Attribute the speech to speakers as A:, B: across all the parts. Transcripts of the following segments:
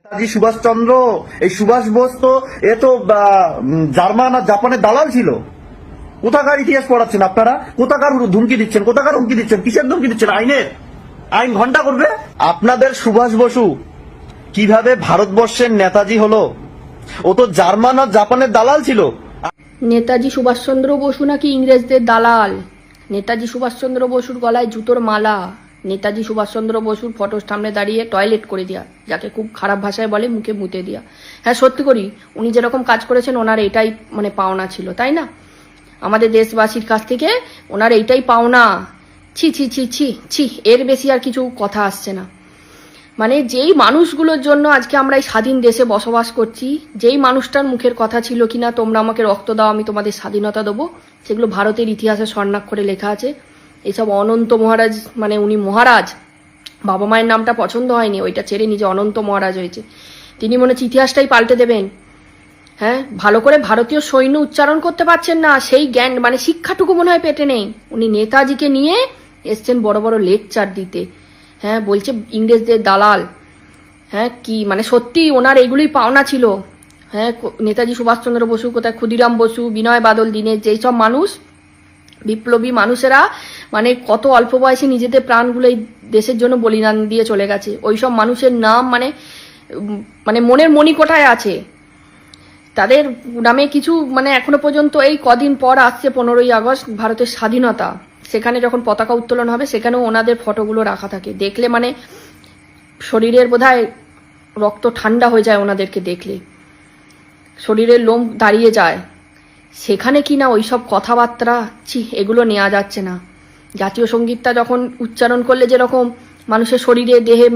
A: নেতাজি সুভাষচন্দ্র, এই সুভাষ বোস তো এ তো জার্মান আর জাপানের দালাল ছিল। কোথাকার ইতিহাস পড়াচ্ছেন আপনারা? কোথাকার ধুমকি দিচ্ছেন? কোথাকার হুমকি দিচ্ছেন? কিসের ধুমকি দিচ্ছেন? আইন ঘন্টা করবে। আপনাদের সুভাষ বসু কিভাবে ভারতবর্ষের নেতাজি হলো? ও তো জার্মান আর জাপানের দালাল ছিল।
B: নেতাজি সুভাষচন্দ্র বসু নাকি ইংরেজদের দালাল? নেতাজি সুভাষচন্দ্র বসুর গলায় জুতোর মালা, নেতাজি সুভাষচন্দ্র বসুর ফটোর সামনে দাঁড়িয়ে টয়লেট করে দেওয়া, যাকে খুব খারাপ ভাষায় বলে মুখে মুতে দেওয়া। হ্যাঁ, সত্যি করি উনি যেরকম কাজ করেছেন ওনার এটাই পাওনা ছিল, তাই না? আমাদের দেশবাসীর কাছ থেকে ওনার এইটাই পাওনা। ছি ছি ছি ছি ছি, এর বেশি আর কিছু কথা আসছে না। যেই মানুষগুলোর জন্য আজকে আমরা এই স্বাধীন দেশে বসবাস করছি, যেই মানুষটার মুখের কথা ছিল কিনা তোমরা আমাকে রক্ত দাও আমি তোমাদের স্বাধীনতা দেবো, সেগুলো ভারতের ইতিহাসে স্বর্ণাক্ষরে লেখা আছে। এইসব অনন্ত মহারাজ, উনি মহারাজ, বাবা মায়ের নামটা পছন্দ হয়নি, ওইটা ছেড়ে নিজে অনন্ত মহারাজ হয়েছে। তিনি মনে হচ্ছে ইতিহাসটাই পাল্টে দেবেন। হ্যাঁ, ভালো করে ভারতীয় সৈন্য উচ্চারণ করতে পারছেন না, সেই জ্ঞান শিক্ষাটুকু মনে হয় পেটে নেই। উনি নেতাজিকে নিয়ে এসছেন বড় বড় লেকচার দিতে। হ্যাঁ, বলছে ইংরেজদের দালাল। হ্যাঁ, কি সত্যি ওনার এগুলোই পাওনা ছিল। হ্যাঁ, নেতাজি সুভাষচন্দ্র বসু কোথায়, ক্ষুদিরাম বসু, বিনয় বাদল দীনেশ, যেই সব মানুষ বিপ্লবী মানুষেরা কত অল্প বয়সে নিজেদের প্রাণগুলো এই দেশের জন্য বলিদান দিয়ে চলে গেছে, ওই সব মানুষের নাম মনের মণিকোঠায় আছে। তাদের নামে কিছু এখনো পর্যন্ত এই কদিন পর আসছে 15ই আগস্ট ভারতের স্বাধীনতা, সেখানে যখন পতাকা উত্তোলন হবে সেখানেও ওনাদের ফটোগুলো রাখা থাকে। দেখলে শরীরের বোধহয় রক্ত ঠান্ডা হয়ে যায় ওনাদেরকে দেখলে, শরীরের লোম দাঁড়িয়ে যায়। সেখানে কি না ওইসব কথাবার্তা, এগুলো নেওয়া যাচ্ছে না। জাতীয় সঙ্গীতটা যখন উচ্চারণ করলে যেরকম মানুষের শরীরে দেহে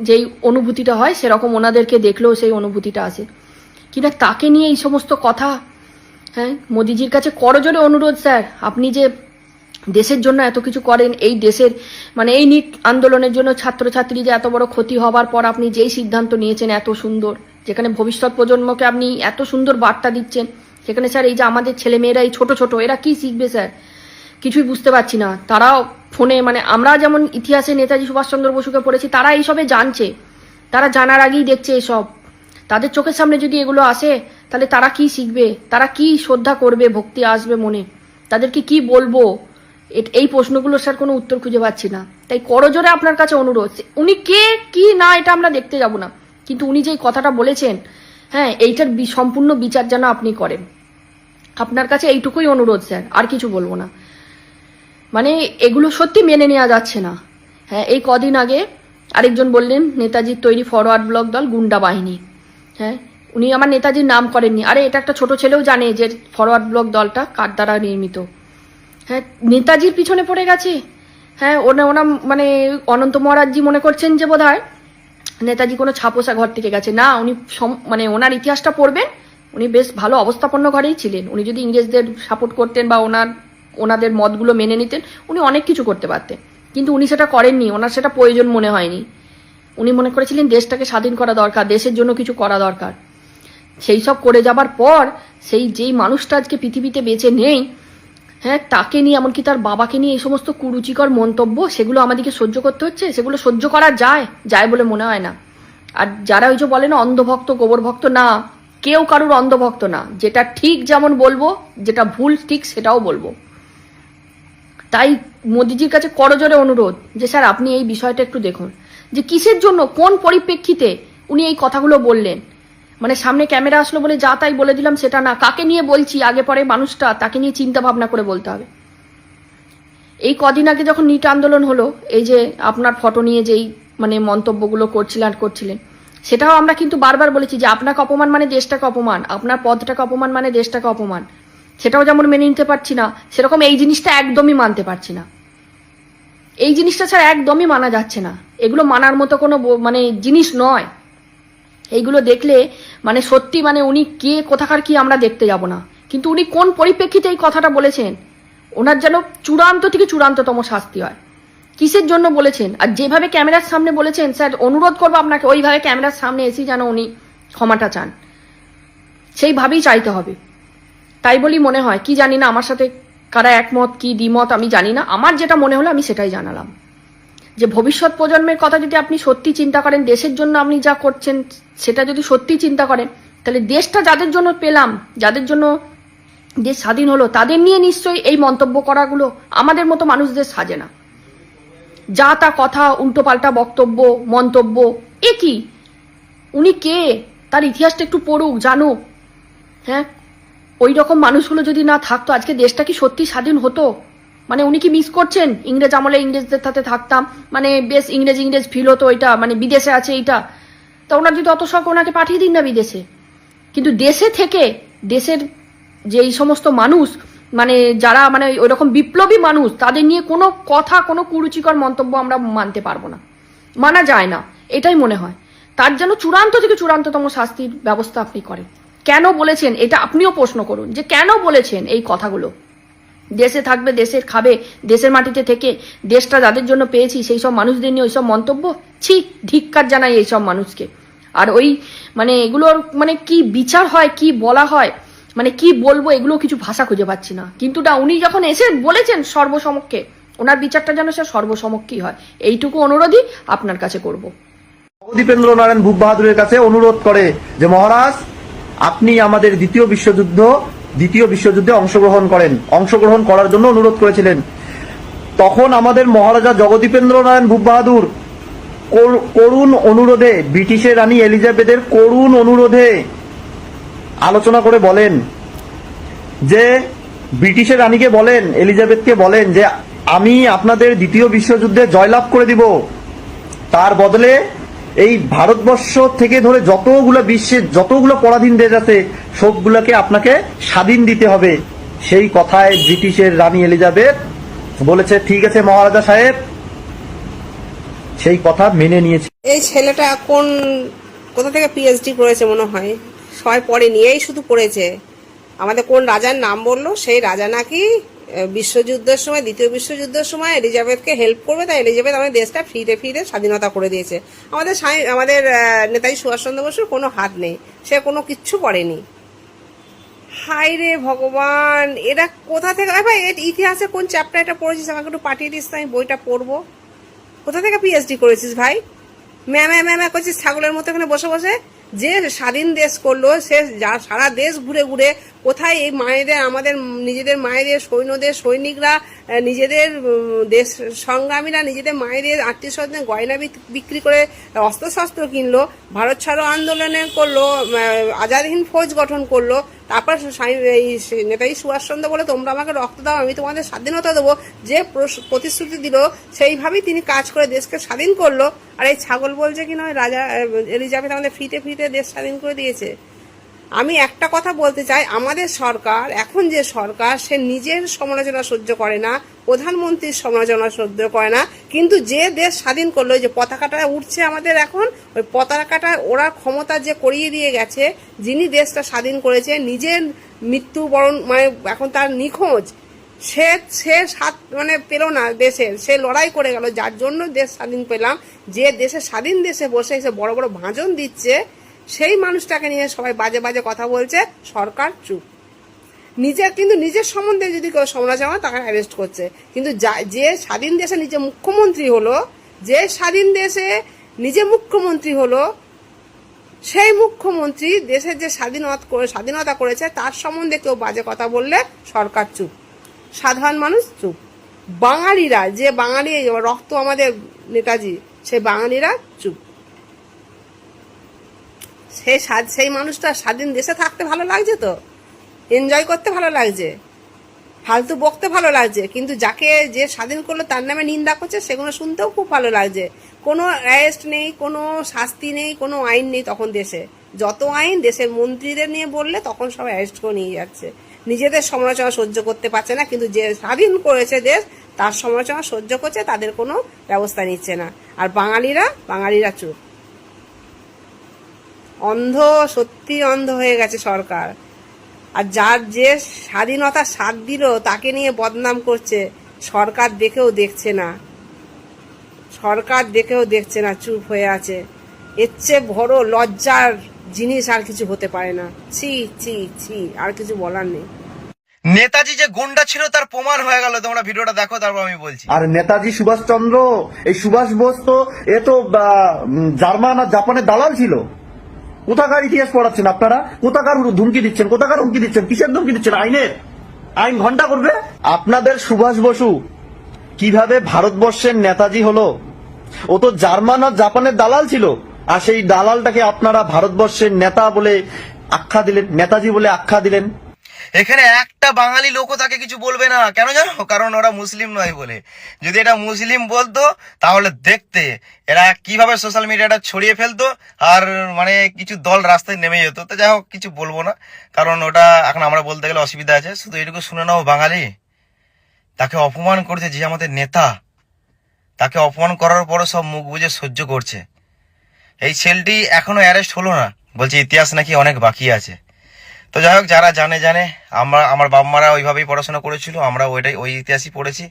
B: যেই অনুভূতিটা হয়, সেরকম ওনাদেরকে দেখলেও সেই অনুভূতিটা আসে কিনা, তাকে নিয়ে এই সমস্ত কথা। হ্যাঁ, মোদিজির কাছে করজোরে অনুরোধ, স্যার আপনি যে দেশের জন্য এত কিছু করেন, এই দেশের এই নিট আন্দোলনের জন্য ছাত্রছাত্রী যে এত বড় ক্ষতি হবার পর আপনি যেই সিদ্ধান্ত নিয়েছেন এত সুন্দর, যেখানে ভবিষ্যৎ প্রজন্মকে আপনি এত সুন্দর বার্তা দিচ্ছেন, সেখানে স্যার এই যে আমাদের ছেলেমেয়েরা এই ছোট ছোট, এরা কি শিখবে স্যার? কিছুই বুঝতে পারছি না। তারাও ফোনে আমরা যেমন ইতিহাসে নেতাজি সুভাষচন্দ্র বসুকে পড়েছি, তারা এইসবে জানছে, তারা জানার আগেই দেখছে এসব। তাদের চোখের সামনে যদি এগুলো আসে, তাহলে তারা কি শিখবে? তারা কি শ্রদ্ধা করবে? ভক্তি আসবে মনে? তাদেরকে কি বলবো? এই প্রশ্নগুলো স্যার কোনো উত্তর খুঁজে পাচ্ছি না। তাই করজোরে আপনার কাছে অনুরোধ, উনি কে কি না এটা আমরা দেখতে যাব না, কিন্তু উনি যেই কথাটা বলেছেন, হ্যাঁ, এইটার সম্পূর্ণ বিচার যেন আপনি করেন। আপনার কাছে এইটুকুই অনুরোধ স্যার, আর কিছু বলবো না। এগুলো সত্যি মেনে নেওয়া যাচ্ছে না। হ্যাঁ, এই কদিন আগে আরেকজন বললেন নেতাজির তৈরি ফরওয়ার্ড ব্লক দল গুন্ডা বাহিনী। হ্যাঁ, উনি আমার নেতাজির নাম করেননি। আরে এটা একটা ছোট ছেলেও জানে যে ফরওয়ার্ড ব্লক দলটা কার দ্বারা নির্মিত। হ্যাঁ, নেতাজির পিছনে পড়ে গেছে। হ্যাঁ, ওনা অনন্ত মহারাজজি মনে করছেন যে বোধহয় নেতাজি কোনো ছাপোষা ঘর থেকে গেছে। না, উনি ওনার ইতিহাসটা পড়বেন, উনি বেশ ভালো অবস্থাপন্ন ঘরেই ছিলেন। উনি যদি ইংরেজদের সাপোর্ট করতেন বা ওনাদের মতগুলো মেনে নিতেন, উনি অনেক কিছু করতে পারতেন, কিন্তু উনি সেটা করেননি। ওনার সেটা প্রয়োজন মনে হয়নি। উনি মনে করেছিলেন দেশটাকে স্বাধীন করা দরকার, দেশের জন্য কিছু করা দরকার। সেই সব করে যাবার পর যেই মানুষটা আজকে পৃথিবীতে বেঁচে নেই, হ্যাঁ, তাকে নিয়ে, এমনকি তার বাবাকে নিয়ে এই সমস্ত কুরুচিকর মন্তব্য, সেগুলো আমাদেরকে সহ্য করতে হচ্ছে। সেগুলো সহ্য করা যায় বলে মনে হয় না। আর যারা ওই যে বলে না অন্ধভক্ত গোবর ভক্ত, না, কেউ কারুর অন্ধভক্ত না। যেটা ঠিক যেমন বলবো, যেটা ভুল ঠিক সেটাও বলবো। তাই মোদিজির কাছে করজোরে অনুরোধ যে স্যার আপনি এই বিষয়টা একটু দেখুন, যে কিসের জন্য, কোন পরিপ্রেক্ষিতে উনি এই কথাগুলো বললেন। সামনে ক্যামেরা আসলো বলে যা তাই বলে দিলাম সেটা না। কাকে নিয়ে বলছি, আগে পরে মানুষটা, তাকে নিয়ে চিন্তা ভাবনা করে বলতে হবে। এই কদিন আগে যখন নিট আন্দোলন হলো, এই যে আপনার ফটো নিয়ে যেই মন্তব্যগুলো করছিলেন, সেটাও আমরা কিন্তু বারবার বলেছি যে আপনাকে অপমান দেশটাকে অপমান, আপনার পদটাকে অপমান দেশটাকে অপমান। সেটাও যেমন মেনে নিতে পারছি না, সেরকম এই জিনিসটা একদমই মানতে পারছি না। এই জিনিসটা ছাড়া একদমই মানা যাচ্ছে না। এগুলো মানার মতো কোনো জিনিস নয়। এইগুলো দেখলে সত্যি উনি কে কোথাকার কি আমরা দেখতে যাব না। কিন্তু উনি কোন পরিপ্রেক্ষিতে এই কথাটা বলেছেন, ওনার যেন চূড়ান্ত থেকে চূড়ান্ততম শাস্তি হয়। কিসের জন্য বলেছেন, আর যেভাবে ক্যামেরার সামনে বলেছেন, স্যার অনুরোধ করবো আপনাকে ওইভাবে ক্যামেরার সামনে এসেই যেন উনি ক্ষমাটা চান, সেইভাবেই চাইতে হবে। তাই বলি মনে হয়, কি জানি না, আমার সাথে কারা একমত কি দ্বিমত আমি জানি না, আমার যেটা মনে হলো আমি সেটাই জানালাম। যে ভবিষ্যৎ প্রজন্মের কথা যদি আপনি সত্যি চিন্তা করেন, দেশের জন্য আপনি যা করছেন সেটা যদি সত্যি চিন্তা করেন, তাহলে দেশটা যাদের জন্য পেলাম, যাদের জন্য দেশ স্বাধীন হলো, তাদের নিয়ে নিশ্চয়ই এই মন্তব্য করাগুলো আমাদের মতো মানুষদের সাজে না। যা তা কথা, উল্টোপাল্টা বক্তব্য, মন্তব্য, এ কি? উনি কে? তার ইতিহাসটা একটু পড়ুক, জানুক। হ্যাঁ, ওই রকম মানুষগুলো যদি না থাকতো আজকে দেশটা কি সত্যি স্বাধীন হতো? মানে উনি কি মিস করছেন ইংরেজ আমলে ইংরেজদের সাথে থাকতাম, মানে বেশ ইংরেজ ইংরেজ ফিল হতো, ওইটা মানে বিদেশে আছে এইটা, তা ওনার যদি অত শখ ওনাকে পাঠিয়ে দিন না বিদেশে। কিন্তু দেশে থেকে দেশের যে এই সমস্ত মানুষ, মানে যারা মানে ওইরকম বিপ্লবী মানুষ, তাদের নিয়ে কোনো কথা, কোনো কুরুচিকর মন্তব্য আমরা মানতে পারবো না, মানা যায় না, এটাই মনে হয়। তার যেন চূড়ান্ত থেকে চূড়ান্ততম শাস্তির ব্যবস্থা আপনি করেন। কেন বলেছেন এটা আপনিও প্রশ্ন করুন, যে কেন বলেছেন এই কথাগুলো? দেশে থাকবে, দেশের খাবে, দেশের মাটিতে থেকে দেশটা যাদের জন্য পেয়েছি সেই সব মানুষদের নিয়ে ওইসব মন্তব্য, ছি, ধিক্কার জানাই এইসব মানুষকে। আর ওই মানে এগুলোর মানে কি বিচার হয়, কি বলা হয়, মানে কি বলবো, এগুলো কিছু ভাষা খুঁজে পাচ্ছি না। কিন্তু উনি যখন এসে বলেছেন সর্বসমক্ষে, ওনার বিচারটা যেন সে সর্বসমক্ষই হয়, এইটুকু অনুরোধই আপনার কাছে করব।
A: জগদীপেন্দ্র নারায়ণ ভূপ বাহাদুরের কাছে অনুরোধ করে যে মহারাজ, আপনি আমাদের দ্বিতীয় বিশ্বযুদ্ধে অংশগ্রহণ করার জন্য অনুরোধ করেছিলেন। তখন আমাদের মহারাজা জগদীপেন্দ্র নারায়ণ ভূপ বাহাদুর করুণ অনুরোধে, ব্রিটিশের রানী এলিজাবেথের করুণ অনুরোধে আলোচনা করে বলেন যে, ব্রিটিশের রানীকে বলেন, এলিজাবেথকে বলেন যে আমি আপনাদের দ্বিতীয় বিশ্বযুদ্ধে জয়লাভ করে দিব, তার বদলে এই ভারতবর্ষ থেকে ধরে যতগুলো বিশ্বের যতগুলো পরাধীন দেশ আছে সবগুলোকে আপনাকে স্বাধীন দিতে হবে। সেই কথায় ব্রিটিশের রানী এলিজাবেথ বলেছে, ঠিক আছে মহারাজা সাহেব, সেই কথা মেনে নিয়েছে।
C: এই ছেলেটা কোথা থেকে পিএইচডি করেছে মনে হয়, সবাই পড়েনি, এই শুধু পড়েছে। আমাদের কোন রাজার নাম বললো, সেই রাজা নাকি বিশ্বযুদ্ধের সময়, দ্বিতীয় বিশ্বযুদ্ধের সময় এলিজাবেথকে হেল্প করবে, তাই এলিজাবেথ আমাদের দেশটা ফিরে স্বাধীনতা করে দিয়েছে। আমাদের নেতাজি সুভাষচন্দ্র বসুর কোনো হাত নেই, সে কোনো কিচ্ছু করেনি। হায় রে ভগবান, এরা কোথা থেকে, ভাই ইতিহাসে কোন চ্যাপ্টার এটা পড়েছিস, আমাকে একটু পাঠিয়ে দিস, আমি বইটা পড়বো। কোথা থেকে পিএইচডি করেছিস ভাই? ম্যামা করছিস ছাগলের মতো এখানে বসে বসে। যে স্বাধীন দেশ করলো, সে সারা দেশ ঘুরে ঘুরে কোথায় এই মায়েদের, আমাদের নিজেদের মায়েদের, সৈনিকরা, নিজেদের দেশ সংগ্রামীরা নিজেদের মায়েদের আত্মীয় স্বজনের গয়না বিক্রি করে অস্ত্রশস্ত্র কিনলো, ভারত ছাড়ো আন্দোলনে করলো, আজাদ হিন্দ ফৌজ গঠন করলো। তারপর এই নেতাজি সুভাষচন্দ্র বলে, তোমরা আমাকে রক্ত দাও, আমি তোমাদের স্বাধীনতা দেবো, যে প্রতিশ্রুতি দিল সেইভাবেই তিনি কাজ করে দেশকে স্বাধীন করলো। আর এই ছাগল বলছে কি নয় রাজা এলিজাবেথ আমাদের ফিটে দেশ স্বাধীন করে দিয়েছে। আমি একটা কথা বলতে চাই, আমাদের সরকার, এখন যে সরকার, সে নিজের সমালোচনা সহ্য করে না, প্রধানমন্ত্রীর সমালোচনা সহ্য করে না, কিন্তু যে দেশ স্বাধীন করলো, যে পতাকাটা উঠছে আমাদের এখন, ওই পতাকাটা ওরা ক্ষমতা যে করিয়ে দিয়ে গেছে, যিনি দেশটা স্বাধীন করেছে, নিজের মৃত্যুবরণ মানে এখন তার নিখোঁজ, সে মানে পেল না দেশের, সে লড়াই করে গেল, যার জন্য দেশ স্বাধীন পেলাম। যে দেশে স্বাধীন দেশে বসে এসে বড় বড় ভাঁজন দিচ্ছে, সেই মানুষটাকে নিয়ে সবাই বাজে বাজে কথা বলছে, সরকার চুপ। কিন্তু নিজের সম্বন্ধে যদি কেউ সমালোচনা, তাকে অ্যারেস্ট করছে। কিন্তু যে স্বাধীন দেশে নিজে মুখ্যমন্ত্রী হলো, যে স্বাধীন দেশে নিজে মুখ্যমন্ত্রী হলো, সেই মুখ্যমন্ত্রী দেশের যে স্বাধীনতা করেছে, তার সম্বন্ধে কেউ বাজে কথা বললে সরকার চুপ, সাধারণ মানুষ চুপ। বাঙালিরা, যে বাঙালি রক্ত আমাদের নেতাজি, সেই বাঙালিরা চুপ। সেই মানুষটা স্বাধীন দেশে থাকতে ভালো লাগছে, তো এনজয় করতে ভালো লাগছে, ফালতু বকতে ভালো লাগছে, কিন্তু যে স্বাধীন করলো তার নামে নিন্দা করছে, সেগুলো শুনতেও খুব ভালো লাগছে। কোনো অ্যারেস্ট নেই, কোনো শাস্তি নেই, কোনো আইন নেই। তখন দেশে যত আইন, দেশের মন্ত্রীদের নিয়ে বললে তখন সব অ্যারেস্ট করে নিয়ে যাচ্ছে। নিজেদের সমালোচনা সহ্য করতে পারছে না, কিন্তু যে স্বাধীন করেছে দেশ, তার সমালোচনা সহ্য করছে, তাদের কোনো ব্যবস্থা নিচ্ছে না। আর বাঙালিরা চুপ, অন্ধ, সত্যি অন্ধ হয়ে গেছে সরকার। আর যে স্বাধীনতা স্বাদ দিল, তাকে নিয়ে বদনাম করছে, সরকার দেখেও দেখছে না, চুপ হয়ে আছে। এর চেয়ে বড় লজ্জার জিনিস আর কিছু হতে পারে না। ছি ছি ছি, আর কিছু বলার নেই।
D: নেতাজি যে গুন্ডা ছিল তার প্রমাণ হয়ে গেল। তোমরা ভিডিওটা দেখো, তারপর আমি বলছি।
A: আর নেতাজি সুভাষচন্দ্র, এই সুভাষ বোস তো এ তো জার্মান আর জাপানের দালাল ছিল। কোথাকার ইতিহাস পড়াচ্ছেন আপনারা? কোথাকার ধুমকি দিচ্ছেন? কোথাকার হুমকি দিচ্ছেন? কিসের ধুমকি দিচ্ছেন? আইন ঘন্টা করবে। আপনাদের সুভাষ বসু কিভাবে ভারতবর্ষের নেতাজি হলো? ও তো জার্মান আর জাপানের দালাল ছিল, আর সেই দালালটাকে আপনারা ভারতবর্ষের নেতা বলে আখ্যা দিলেন, নেতাজি বলে আখ্যা দিলেন।
D: এখানে একটা বাঙালি লোকও তাকে কিছু বলবে না, কেন জানো? কারণ ওরা মুসলিম নয় বলে। যদি এটা মুসলিম বলতো তাহলে দেখতে এরা কিভাবে সোশ্যাল মিডিয়াটা ছড়িয়ে ফেলতো, আর মানে কিছু দল রাস্তায় নেমে যেত। তো যাই হোক, কিছু বলবো না, কারণ ওটা এখন আমরা বলতে গেলে অসুবিধা আছে। শুধু এটুকু শুনে নাও, বাঙালি তাকে অপমান করছে, যে আমাদের নেতা, তাকে অপমান করার পরও সব মুখ বুজে সহ্য করছে। এই ছেলেটি এখনো অ্যারেস্ট হলো না, বলছে ইতিহাস নাকি অনেক বাকি আছে। তো যাই হোক, যারা জানে, আমার বাবা মারা ওইভাবেই পড়াশোনা করেছিল, আমরা ওই ইতিহাসই পড়েছি।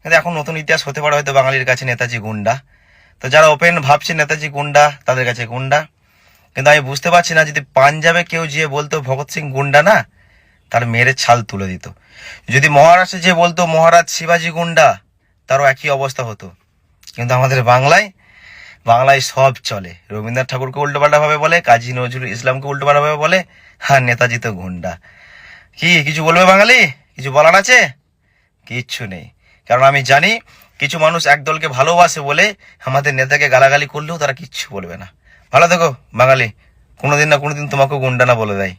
D: কিন্তু এখন নতুন ইতিহাস হতে পারে হয়তো বাঙালির কাছে নেতাজি গুন্ডা। তো যারা ওপেন ভাবছে নেতাজি গুন্ডা, তাদের কাছে গুন্ডা। কিন্তু আমি বুঝতে পারছি না, যদি পাঞ্জাবে কেউ যে বলতো ভগৎ সিং গুন্ডা না, তার মেরে ছাল তুলে দিত। যদি মহারাষ্ট্রে যে বলতো মহারাজ শিবাজি গুন্ডা, তারও একই অবস্থা হতো। কিন্তু আমাদের বাংলায় সব চলে। রবীন্দ্রনাথ ঠাকুরকে উল্টোপাল্টা ভাবে বলে, কাজী নজরুল ইসলামকে উল্টোপাল্টা ভাবে বলে, হ্যাঁ নেতাজি তো গুন্ডা। কি কিছু বলবে বাঙালি? কিছু বলার আছে? কিচ্ছু নেই। কারণ আমি জানি কিছু মানুষ একদলকে ভালোবাসে বলে আমাদের নেতাকে গালাগালি করলেও তারা কিচ্ছু বলবে না। ভালো থেকো বাঙালি, কোনোদিন না কোনোদিন তোমাকেও গুন্ডা না বলে দেয়।